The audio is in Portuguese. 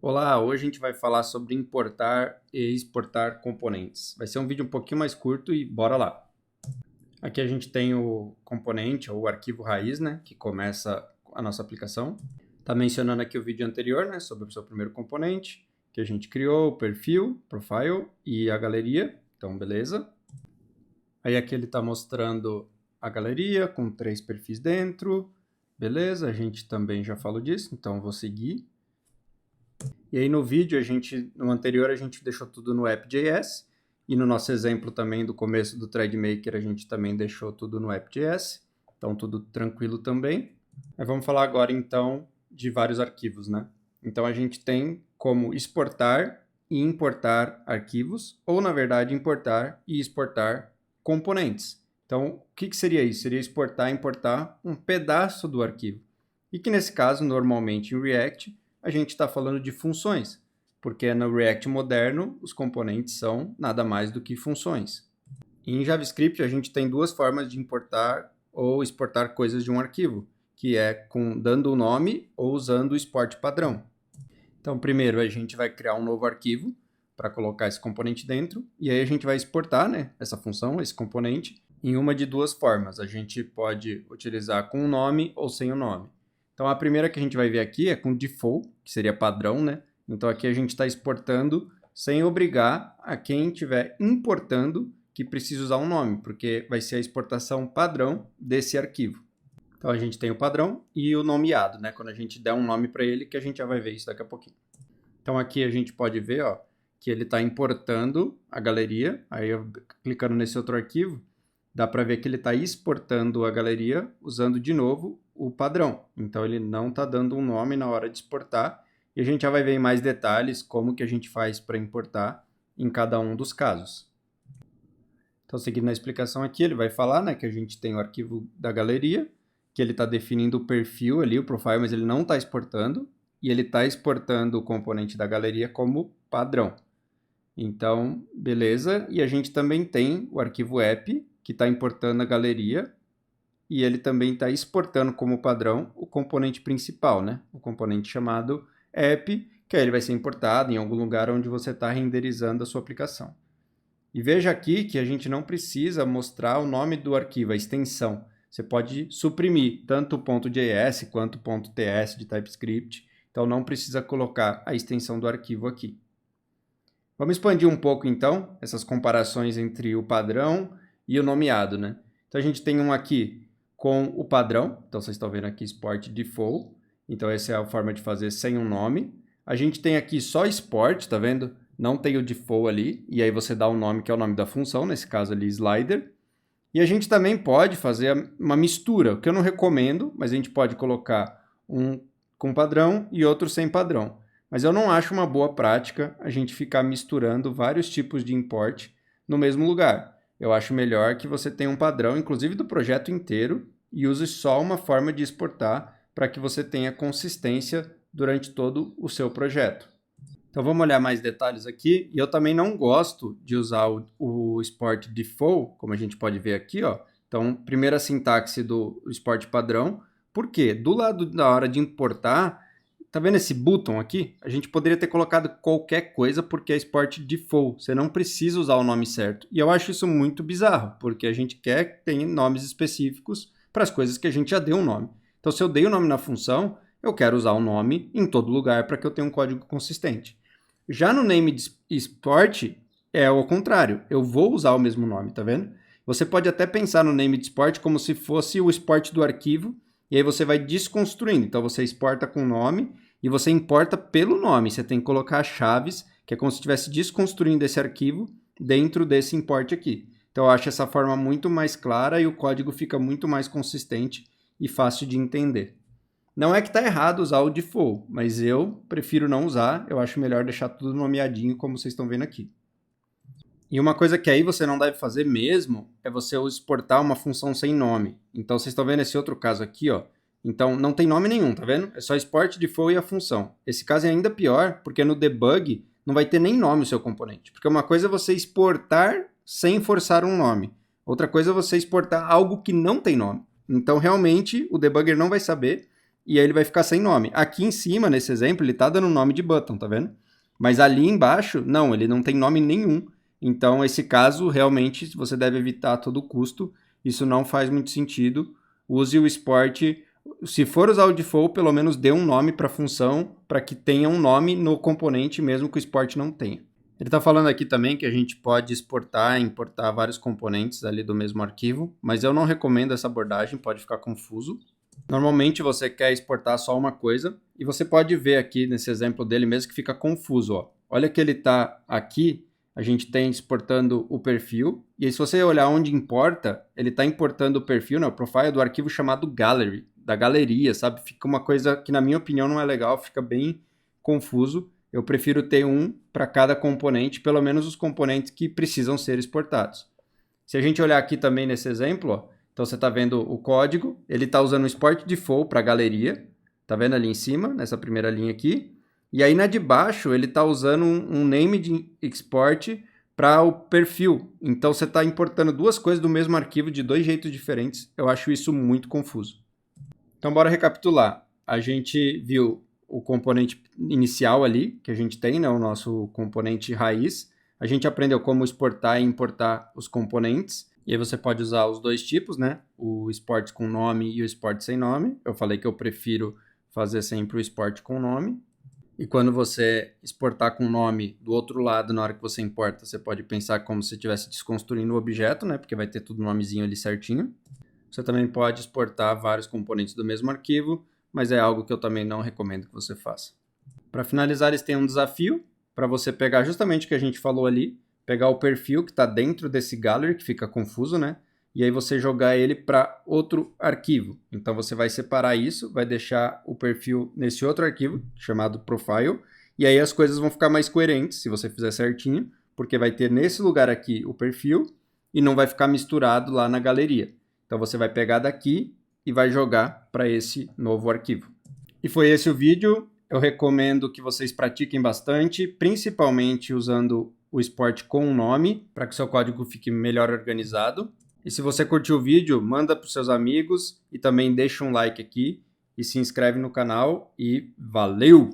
Olá, hoje a gente vai falar sobre importar e exportar componentes. Vai ser um vídeo um pouquinho mais curto e bora lá. Aqui a gente tem o componente ou o arquivo raiz, né, que começa a nossa aplicação. Tá mencionando aqui o vídeo anterior, né, sobre o seu primeiro componente, que a gente criou, o perfil, profile e a galeria. Então, beleza. Aí aqui ele está mostrando a galeria com 3 perfis dentro. Beleza, a gente também já falou disso, então vou seguir. E aí no vídeo, no anterior, a gente deixou tudo no app.js, e no nosso exemplo também do começo do ThreadMaker, a gente também deixou tudo no app.js, então tudo tranquilo também. Mas vamos falar agora então de vários arquivos, né? Então a gente tem como exportar e importar arquivos, ou na verdade importar e exportar componentes. Então o que seria isso? Seria exportar e importar um pedaço do arquivo. E que nesse caso, normalmente em React, a gente está falando de funções, porque no React moderno, os componentes são nada mais do que funções. E em JavaScript, a gente tem duas formas de importar ou exportar coisas de um arquivo, que é dando o nome ou usando o export padrão. Então, primeiro, a gente vai criar um novo arquivo para colocar esse componente dentro, e aí a gente vai exportar, né, essa função, esse componente, em uma de duas formas. A gente pode utilizar com o nome ou sem o nome. Então, a primeira que a gente vai ver aqui é com default, que seria padrão, né? Então, aqui a gente está exportando sem obrigar a quem estiver importando que precise usar um nome, porque vai ser a exportação padrão desse arquivo. Então, a gente tem o padrão e o nomeado, né? Quando a gente der um nome para ele, que a gente já vai ver isso daqui a pouquinho. Então, aqui a gente pode ver, ó, que ele está importando a galeria. Aí, clicando nesse outro arquivo, dá para ver que ele está exportando a galeria usando de novo o padrão. Então ele não está dando um nome na hora de exportar. E a gente já vai ver em mais detalhes como que a gente faz para importar em cada um dos casos. Então, seguindo na explicação aqui, ele vai falar, né, que a gente tem o arquivo da galeria, que ele está definindo o perfil ali, o profile, mas ele não está exportando. E ele está exportando o componente da galeria como padrão. Então, beleza. E a gente também tem o arquivo app, que está importando a galeria, e ele também está exportando como padrão o componente principal, né? O componente chamado app, que aí ele vai ser importado em algum lugar onde você está renderizando a sua aplicação. E veja aqui que a gente não precisa mostrar o nome do arquivo, a extensão. Você pode suprimir tanto o .js quanto o .ts de TypeScript, então não precisa colocar a extensão do arquivo aqui. Vamos expandir um pouco, então, essas comparações entre o padrão e o nomeado, né? Então, a gente tem um aqui com o padrão. Então, vocês estão vendo aqui Export Default. Então, essa é a forma de fazer sem um nome. A gente tem aqui só Export, tá vendo? Não tem o Default ali. E aí você dá um nome que é o nome da função, nesse caso ali, Slider. E a gente também pode fazer uma mistura, o que eu não recomendo, mas a gente pode colocar um com padrão e outro sem padrão. Mas eu não acho uma boa prática a gente ficar misturando vários tipos de import no mesmo lugar. Eu acho melhor que você tenha um padrão, inclusive do projeto inteiro, e use só uma forma de exportar para que você tenha consistência durante todo o seu projeto. Então vamos olhar mais detalhes aqui. E eu também não gosto de usar o export default, como a gente pode ver aqui, ó. Então, primeira sintaxe do export padrão. Por quê? Do lado da hora de importar, tá vendo esse botão aqui? A gente poderia ter colocado qualquer coisa porque é export default. Você não precisa usar o nome certo. E eu acho isso muito bizarro, porque a gente quer que tenha nomes específicos para as coisas que a gente já deu um nome. Então, se eu dei o nome na função, eu quero usar o nome em todo lugar para que eu tenha um código consistente. Já no name export, é o contrário. Eu vou usar o mesmo nome, tá vendo? Você pode até pensar no name export como se fosse o export do arquivo, e aí você vai desconstruindo. Então você exporta com o nome e você importa pelo nome. Você tem que colocar chaves, que é como se estivesse desconstruindo esse arquivo dentro desse import aqui. Então eu acho essa forma muito mais clara e o código fica muito mais consistente e fácil de entender. Não é que está errado usar o default, mas eu prefiro não usar. Eu acho melhor deixar tudo nomeadinho, como vocês estão vendo aqui. E uma coisa que aí você não deve fazer mesmo é você exportar uma função sem nome. Então, vocês estão vendo esse outro caso aqui, ó. Então, não tem nome nenhum, tá vendo? É só export default e a função. Esse caso é ainda pior, porque no debug não vai ter nem nome o seu componente. Porque uma coisa é você exportar sem forçar um nome. Outra coisa é você exportar algo que não tem nome. Então, realmente, o debugger não vai saber. e aí ele vai ficar sem nome. Aqui em cima, nesse exemplo, ele está dando nome de button, tá vendo? Mas ali embaixo, não, ele não tem nome nenhum. Então, esse caso, realmente, você deve evitar a todo custo. Isso não faz muito sentido. Use o Sport. Se for usar o default, pelo menos dê um nome para a função, para que tenha um nome no componente, mesmo que o Sport não tenha. Ele está falando aqui também que a gente pode exportar e importar vários componentes ali do mesmo arquivo, mas eu não recomendo essa abordagem, pode ficar confuso. Normalmente você quer exportar só uma coisa, e você pode ver aqui nesse exemplo dele mesmo que fica confuso. Ó. Olha que ele está aqui, a gente tem exportando o perfil, e aí se você olhar onde importa, ele está importando o perfil, né, o profile do arquivo chamado gallery, da galeria, sabe? Fica uma coisa que na minha opinião não é legal, fica bem confuso. Eu prefiro ter um para cada componente, pelo menos os componentes que precisam ser exportados. Se a gente olhar aqui também nesse exemplo, ó, então você está vendo o código, ele está usando o export default para a galeria, está vendo ali em cima, nessa primeira linha aqui, e aí na de baixo ele está usando um name de export para o perfil. Então você está importando duas coisas do mesmo arquivo de dois jeitos diferentes. Eu acho isso muito confuso. Então bora recapitular. A gente viu o componente inicial ali, que a gente tem, né, o nosso componente raiz. A gente aprendeu como exportar e importar os componentes. E aí você pode usar os dois tipos, né? O export com nome e o export sem nome. Eu falei que eu prefiro fazer sempre o export com nome. E quando você exportar com nome do outro lado, na hora que você importa, você pode pensar como se estivesse desconstruindo o objeto, né? Porque vai ter tudo nomezinho ali certinho. Você também pode exportar vários componentes do mesmo arquivo, mas é algo que eu também não recomendo que você faça. Para finalizar, eles têm um desafio para você pegar justamente o que a gente falou ali, pegar o perfil que está dentro desse gallery, que fica confuso, né? E aí você jogar ele para outro arquivo. Então você vai separar isso, vai deixar o perfil nesse outro arquivo, chamado profile, e aí as coisas vão ficar mais coerentes, se você fizer certinho, porque vai ter nesse lugar aqui o perfil e não vai ficar misturado lá na galeria. Então você vai pegar daqui e vai jogar para esse novo arquivo. E foi esse o vídeo. Eu recomendo que vocês pratiquem bastante, principalmente usando o export com um nome, para que o seu código fique melhor organizado. E se você curtiu o vídeo, manda para os seus amigos e também deixa um like aqui e se inscreve no canal e valeu!